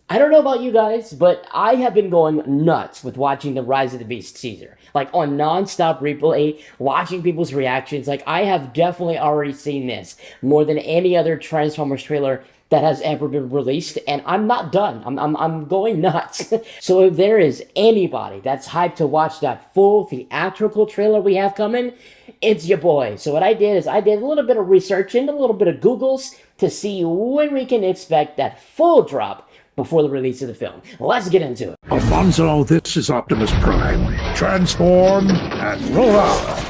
I don't know about you guys, but I have been going nuts with watching the Rise of the Beast teaser. Like on non-stop replay, watching people's reactions. Like I have definitely already seen this more than any other Transformers trailer that has ever been released, and I'm not done. I'm going nuts. So if there is anybody that's hyped to watch that full theatrical trailer we have coming, it's your boy. So what I did is I did a little bit of research and a little bit of Googles to see when we can expect that full drop before the release of the film. Let's get into it. Alfonso, this is Optimus Prime. Transform and roll out!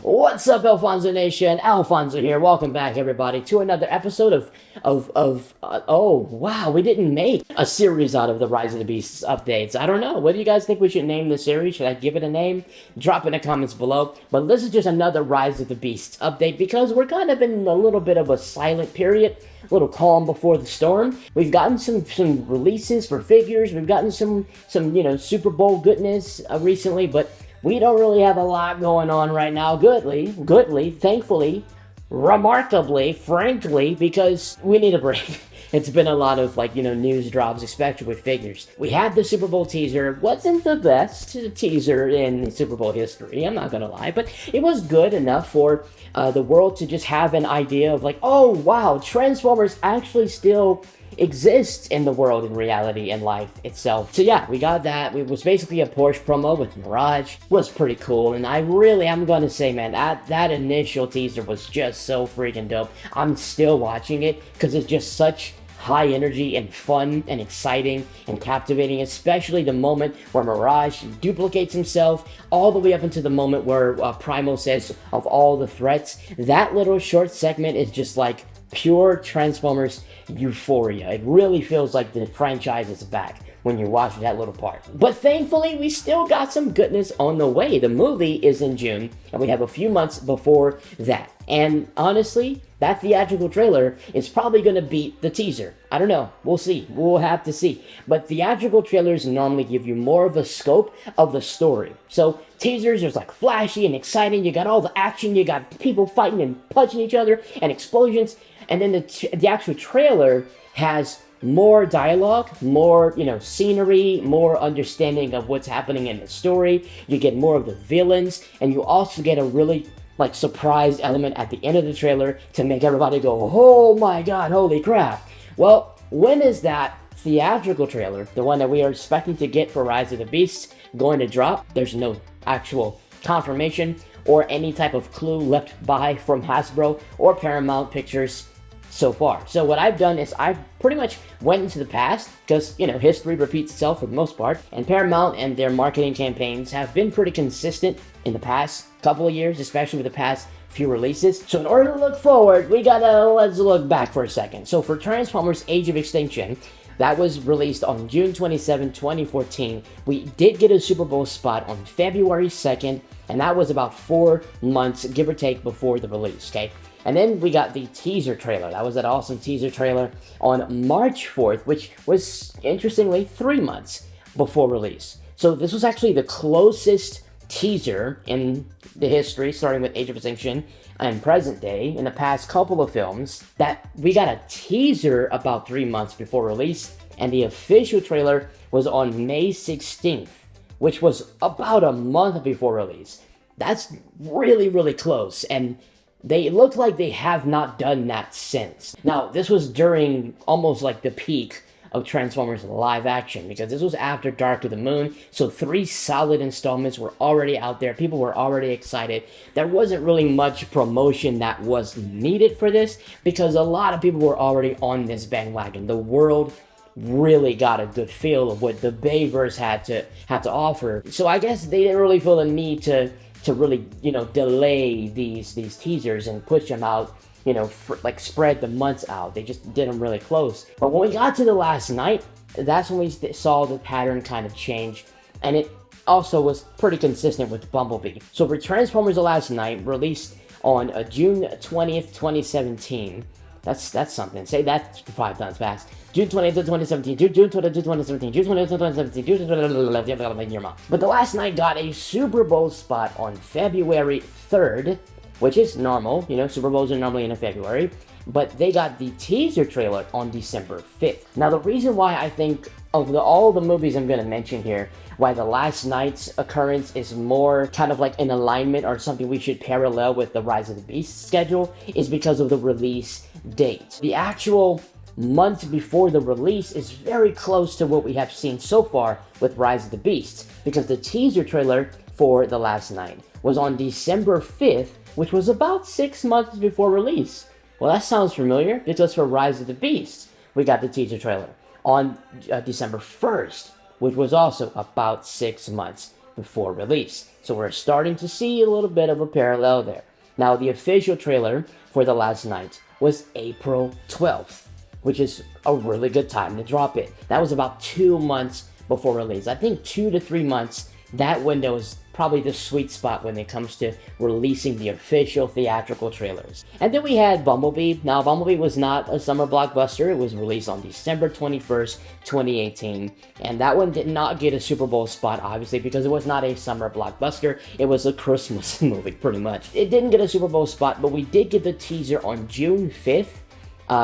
What's up, Alfonso Nation? Alfonso here. Welcome back, everybody, to another episode oh, wow, we didn't make a series out of the Rise of the Beasts updates. I don't know. What do you guys think we should name the series? Should I give it a name? Drop in the comments below. But this is just another Rise of the Beasts update because we're kind of in a little bit of a silent period, a little calm before the storm. We've gotten some releases for figures. We've gotten some Super Bowl goodness recently, but we don't really have a lot going on right now, goodly, thankfully, remarkably, frankly, because we need a break. It's been a lot of, news drops, especially with figures. We had the Super Bowl teaser. It wasn't the best teaser in Super Bowl history, I'm not gonna lie, but it was good enough for the world to just have an idea of oh wow, Transformers actually still exists in the world, in reality, and life itself. So yeah, we got that. It was basically a Porsche promo with Mirage. It was pretty cool, and I'm gonna say, man, that initial teaser was just so freaking dope. I'm still watching it because it's just such high energy and fun and exciting and captivating, especially the moment where Mirage duplicates himself, all the way up into the moment where Primal says, of all the threats. That little short segment is just like pure Transformers euphoria. It really feels like the franchise is back when you watch that little part. But thankfully, we still got some goodness on the way. The movie is in June, and we have a few months before that. And honestly, that theatrical trailer is probably going to beat the teaser. I don't know. We'll see. We'll have to see. But theatrical trailers normally give you more of a scope of the story. So teasers are flashy and exciting. You got all the action. You got people fighting and punching each other and explosions. And then the actual trailer has more dialogue, more, scenery, more understanding of what's happening in the story. You get more of the villains, and you also get a really surprise element at the end of the trailer to make everybody go, oh my god, holy crap. Well, when is that theatrical trailer, the one that we are expecting to get for Rise of the Beasts, going to drop? There's no actual confirmation or any type of clue left by from Hasbro or Paramount Pictures so far. So what I've done is I've pretty much went into the past, because history repeats itself for the most part, and Paramount and their marketing campaigns have been pretty consistent in the past couple of years, especially with the past few releases. So in order to look forward, let's look back for a second. So for Transformers Age of Extinction, that was released on June 27, 2014. We did get a Super Bowl spot on February 2nd, and that was about 4 months, give or take, before the release, okay? And then we got the teaser trailer. That was that awesome teaser trailer on March 4th, which was, interestingly, 3 months before release. So this was actually the closest teaser in the history, starting with Age of Extinction and present day, in the past couple of films, that we got a teaser about 3 months before release, and the official trailer was on May 16th, which was about a month before release. That's really, really close, and they look like they have not done that since. Now, this was during almost the peak of Transformers live action, because this was after Dark of the Moon, so 3 solid installments were already out there. People were already excited. There wasn't really much promotion that was needed for this, because a lot of people were already on this bandwagon. The world really got a good feel of what the Bayverse had to offer. So I guess they didn't really feel the need to really, delay these teasers and push them out, spread the months out. They just did them really close. But when we got to the last night, that's when we saw the pattern kind of change, and it also was pretty consistent with Bumblebee. So for Transformers The Last Night, released on June 20th, 2017, that's something. Say that 5 times fast. June 20th, 2017, June 20th, 2017, June 20th, 2017, June 20th, in your mouth. But The Last Night got a Super Bowl spot on February 3rd, which is normal. Super Bowls are normally in February. but they got the teaser trailer on December 5th. Now, the reason why I think of all the movies I'm going to mention here, why the last night's occurrence is more kind of like in alignment or something we should parallel with the Rise of the Beast schedule is because of the release date. The actual month before the release is very close to what we have seen so far with Rise of the Beast, because the teaser trailer for The Last Night was on December 5th, which was about 6 months before release. Well, that sounds familiar, because for Rise of the Beast, we got the teaser trailer on December 1st, which was also about 6 months before release. So we're starting to see a little bit of a parallel there. Now, the official trailer for The Last Night was April 12th, which is a really good time to drop it. That was about 2 months before release. I think 2 to 3 months, that window is probably the sweet spot when it comes to releasing the official theatrical trailers. And then we had Bumblebee. Now, Bumblebee was not a summer blockbuster. It was released on December 21st, 2018. And that one did not get a Super Bowl spot, obviously, because it was not a summer blockbuster. It was a Christmas movie, pretty much. It didn't get a Super Bowl spot, but we did get the teaser on June 5th,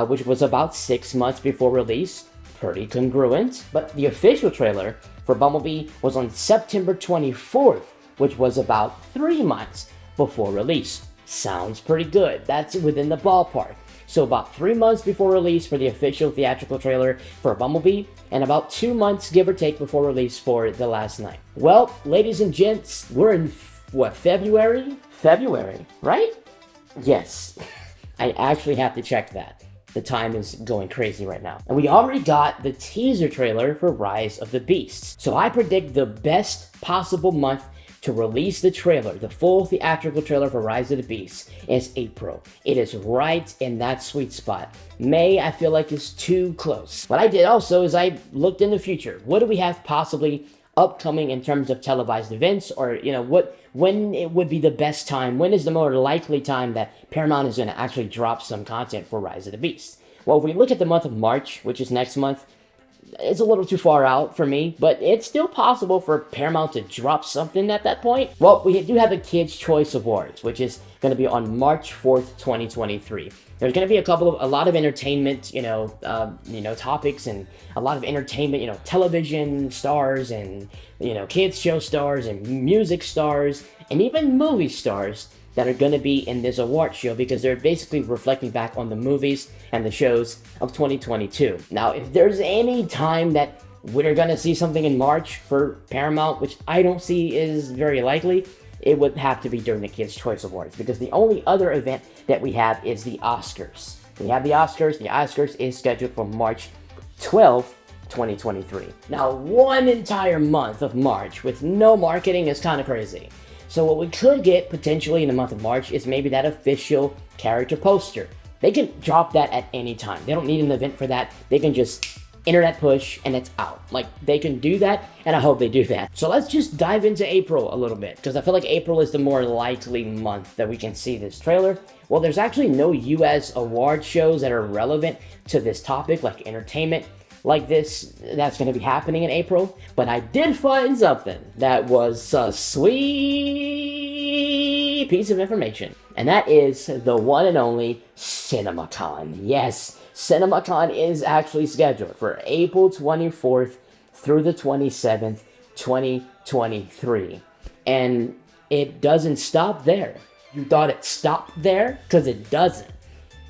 which was about 6 months before release. Pretty congruent. But the official trailer for Bumblebee was on September 24th, which was about 3 months before release. Sounds pretty good. That's within the ballpark. So about 3 months before release for the official theatrical trailer for Bumblebee, and about 2 months, give or take, before release for The Last Night. Well, ladies and gents, we're in, what, February? February, right? Yes. I actually have to check that. The time is going crazy right now. And we already got the teaser trailer for Rise of the Beasts. So I predict the best possible month to release the trailer, the full theatrical trailer for Rise of the Beasts, is April. It is right in that sweet spot. May, I feel like, is too close. What I did also is I looked in the future. What do we have possibly upcoming in terms of televised events, or when it would be the best time, when is the more likely time that Paramount is going to actually drop some content for Rise of the Beast? Well, if we look at the month of March, which is next month, it's a little too far out for me, but it's still possible for Paramount to drop something at that point. Well, we do have the Kids' Choice Awards, which is going to be on March 4th, 2023. There's going to be a lot of entertainment, topics, and a lot of entertainment, television stars and, kids show stars and music stars and even movie stars that are going to be in this award show, because they're basically reflecting back on the movies and the shows of 2022. Now, if there's any time that we're going to see something in March for Paramount, which I don't see is very likely, it would have to be during the Kids' Choice Awards, because the only other event that we have is the Oscars. We have the Oscars. The Oscars is scheduled for March 12th, 2023. Now, one entire month of March with no marketing is kind of crazy. So what we could get potentially in the month of March is maybe that official character poster. They can drop that at any time. They don't need an event for that. They can just internet push and it's out. Like, they can do that, and I hope they do that. So let's just dive into April a little bit, because I feel like April is the more likely month that we can see this trailer. Well, there's actually no US award shows that are relevant to this topic, like entertainment like this, that's going to be happening in April. But I did find something that was a sweet piece of information, and that is the one and only CinemaCon. Yes, CinemaCon is actually scheduled for April 24th through the 27th, 2023. And it doesn't stop there. You thought it stopped there? Because it doesn't.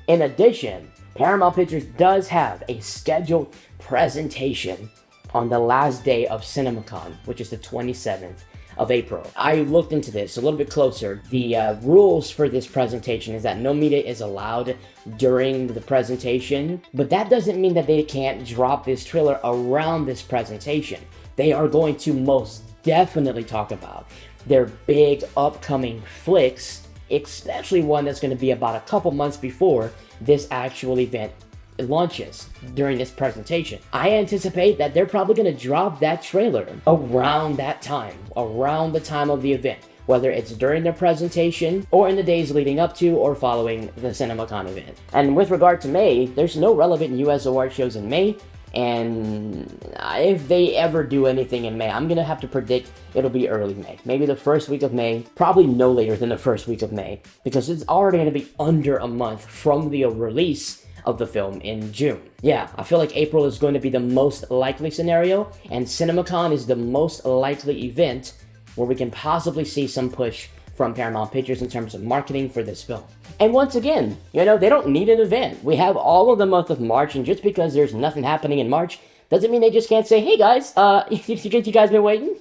In addition, Paramount Pictures does have a scheduled presentation on the last day of CinemaCon, which is the 27th of April. I looked into this a little bit closer. The rules for this presentation is that no media is allowed during the presentation, but that doesn't mean that they can't drop this trailer around this presentation. They are going to most definitely talk about their big upcoming flicks, especially one that's going to be about a couple months before this actual event launches during this presentation. I anticipate that they're probably going to drop that trailer around that time, around the time of the event, whether it's during their presentation or in the days leading up to or following the CinemaCon event. And with regard to May, there's no relevant US award shows in May, And if they ever do anything in May, I'm gonna have to predict it'll be early May. Maybe the first week of May, probably no later than the first week of May, because it's already gonna be under a month from the release of the film in June. Yeah, I feel like April is going to be the most likely scenario, and CinemaCon is the most likely event where we can possibly see some push from Paramount Pictures in terms of marketing for this film. And once again, you know, they don't need an event. We have all of the month of March, and just because there's nothing happening in March doesn't mean they just can't say, hey guys, you guys been waiting?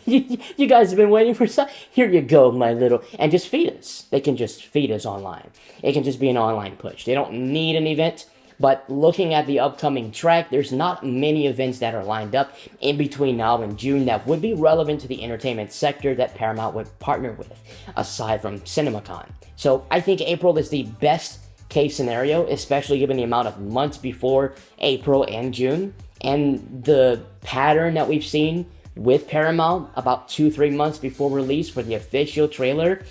You guys have been waiting for some? Here you go, my little, and just feed us. They can just feed us online. It can just be an online push. They don't need an event. But looking at the upcoming track, there's not many events that are lined up in between now and June that would be relevant to the entertainment sector that Paramount would partner with, aside from CinemaCon. So I think April is the best case scenario, especially given the amount of months before April and June, and the pattern that we've seen with Paramount about 2-3 months before release for the official trailer,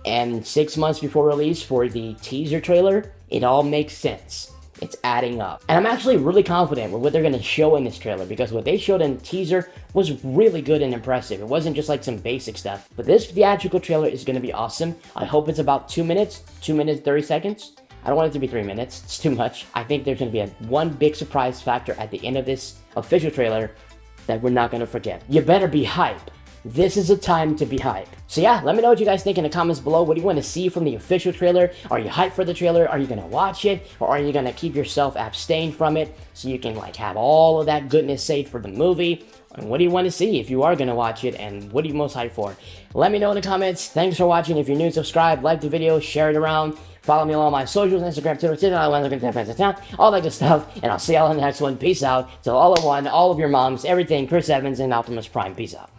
and 6 months before release for the teaser trailer. It all makes sense. It's adding up. And I'm actually really confident with what they're gonna show in this trailer, because what they showed in the teaser was really good and impressive. It wasn't just like some basic stuff. But this theatrical trailer is gonna be awesome. I hope it's about 2 minutes, 2 minutes, 30 seconds. I don't want it to be 3 minutes, it's too much. I think there's gonna be one big surprise factor at the end of this official trailer that we're not gonna forget. You better be hype. This is a time to be hype. So yeah, let me know what you guys think in the comments below. What do you want to see from the official trailer? Are you hyped for the trailer? Are you going to watch it? Or are you going to keep yourself abstained from it so you can like have all of that goodness saved for the movie? And what do you want to see if you are going to watch it? And what are you most hyped for? Let me know in the comments. Thanks for watching. If you're new, subscribe, like the video, share it around. Follow me on all my socials, Instagram, Twitter, all that good stuff. And I'll see y'all in the next one. Peace out. So all of one, all of your moms, everything, Chris Evans and Optimus Prime. Peace out.